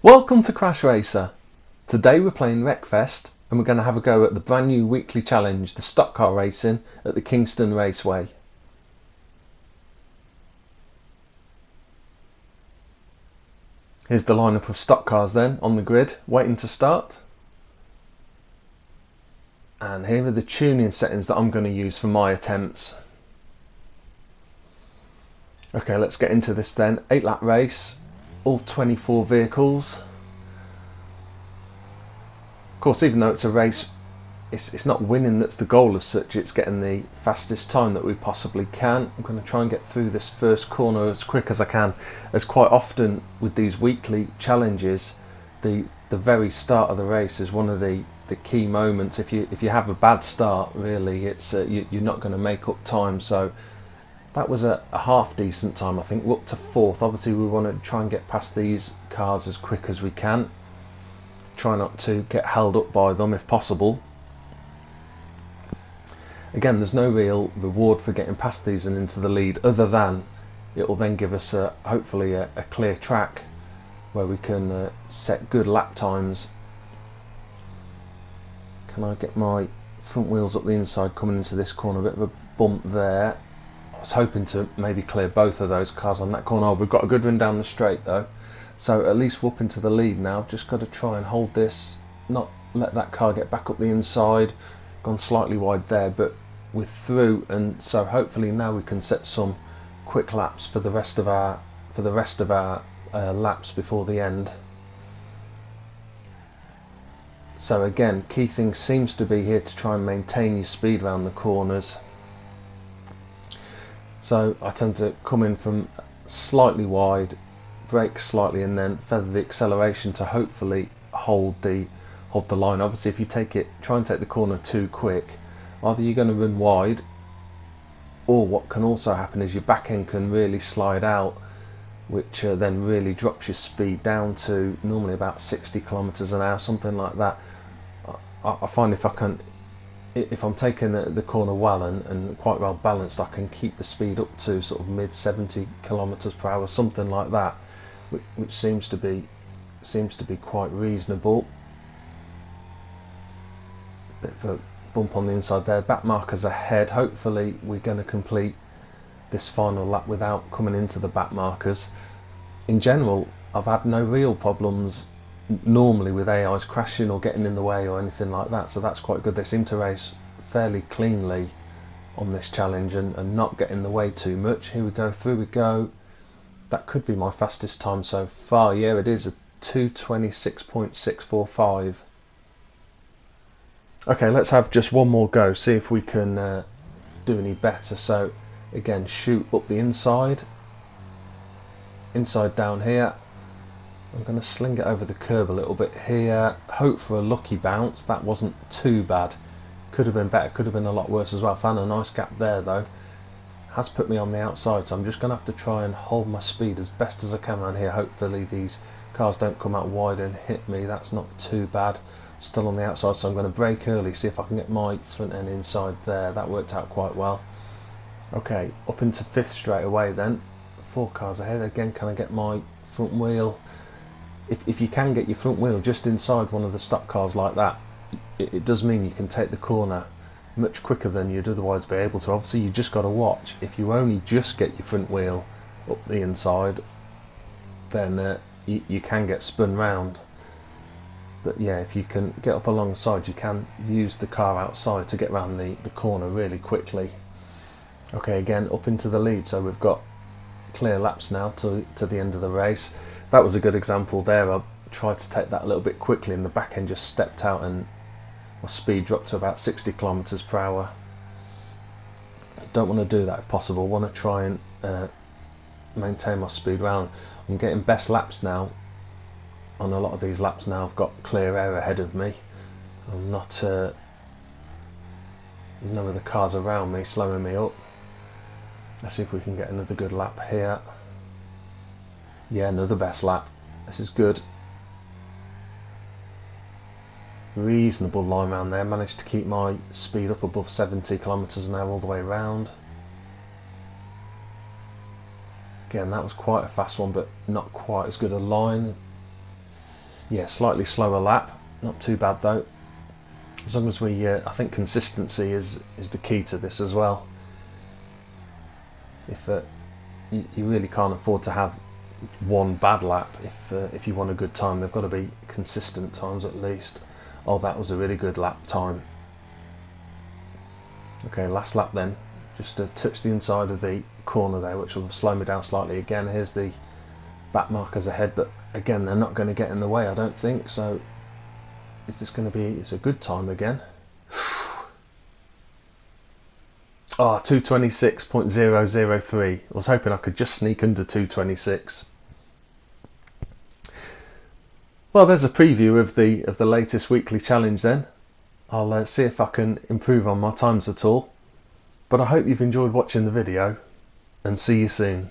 Welcome to CrashRacer. Today we're playing Wreckfest and we're going to have a go at the brand new weekly challenge, the stock car racing at the Kingston Raceway. Here's the lineup of stock cars then on the grid, waiting to start. And here are the tuning settings that I'm going to use for my attempts. Okay, let's get into this then. 8-lap race, all 24 vehicles. Of course, even though it's a race, it's not winning that's the goal as such, it's getting the fastest time that we possibly can. I'm going to try and get through this first corner as quick as I can, as quite often with these weekly challenges, the very start of the race is one of the key moments. If you have a bad start, really, it's you're not going to make up time. So that was a half decent time. I think we're up to 4th. Obviously we want to try and get past these cars as quick as we can. Try not to get held up by them if possible. Again, there's no real reward for getting past these and into the lead, other than it will then give us hopefully a clear track where we can set good lap times. Can I get my front wheels up the inside coming into this corner? A bit of a bump there. I was hoping to maybe clear both of those cars on that corner. Oh, we've got a good run down the straight though, so at least we're up into the lead now. Just got to try and hold this, not let that car get back up the inside. Gone slightly wide there, but we're through, and so hopefully now we can set some quick laps for the rest of our laps before the end. So again, key thing seems to be here to try and maintain your speed around the corners. So I tend to come in from slightly wide, brake slightly, and then feather the acceleration to hopefully hold the line. Obviously if you try and take the corner too quick, either you're going to run wide, or what can also happen is your back end can really slide out, which then really drops your speed down to normally about 60 kilometers an hour, something like that. I find if I'm taking the corner well and quite well balanced, I can keep the speed up to sort of mid 70 kilometers per hour, something like that, which seems to be quite reasonable. Bit of a bump on the inside there, back markers ahead. Hopefully we're going to complete this final lap without coming into the back markers. In general, I've had no real problems normally with AIs crashing or getting in the way or anything like that, so that's quite good. They seem to race fairly cleanly on this challenge and not get in the way too much. Here we go, through we go. That could be my fastest time so far. Yeah, it is a 2:26.645. Okay, let's have just one more go, see if we can do any better. So again, shoot up the inside down here. I'm going to sling it over the curb a little bit here, hope for a lucky bounce. That wasn't too bad, could have been better, could have been a lot worse as well. Found a nice gap there though. Has put me on the outside, so I'm just going to have to try and hold my speed as best as I can around here. Hopefully these cars don't come out wide and hit me. That's not too bad. Still on the outside, so I'm going to brake early, see if I can get my front end inside there. That worked out quite well. Okay, up into 5th straight away then. 4 cars ahead. Again, can I get my front wheel? If you can get your front wheel just inside one of the stock cars like that, it does mean you can take the corner much quicker than you'd otherwise be able to. Obviously you just got to watch. If you only just get your front wheel up the inside, then you can get spun round. But yeah, if you can get up alongside, you can use the car outside to get around the corner really quickly. Okay, again up into the lead, so we've got clear laps now to the end of the race. That was a good example there. I tried to take that a little bit quickly and the back end just stepped out and my speed dropped to about 60 kilometers per hour. Don't want to do that if possible. I want to try and maintain my speed round. I'm getting best laps now. On a lot of these laps now I've got clear air ahead of me. I'm not there's no other cars around me slowing me up. Let's see if we can get another good lap here. Yeah, another best lap. This is good. Reasonable line round there. Managed to keep my speed up above 70 kilometers an hour all the way round. Again, that was quite a fast one, but not quite as good a line. Yeah, slightly slower lap, not too bad though. As long as we, I think consistency is the key to this as well. If you really can't afford to have one bad lap if you want a good time. They've got to be consistent times at least. Oh, that was a really good lap time. Okay, last lap then. Just to touch the inside of the corner there, which will slow me down slightly. Again, here's the back markers ahead, but again, they're not going to get in the way, I don't think. So, is this going to be? It's a good time again. Oh, 226.003. I was hoping I could just sneak under 226. Well, there's a preview of the latest weekly challenge then. I'll see if I can improve on my times at all. But I hope you've enjoyed watching the video, and see you soon.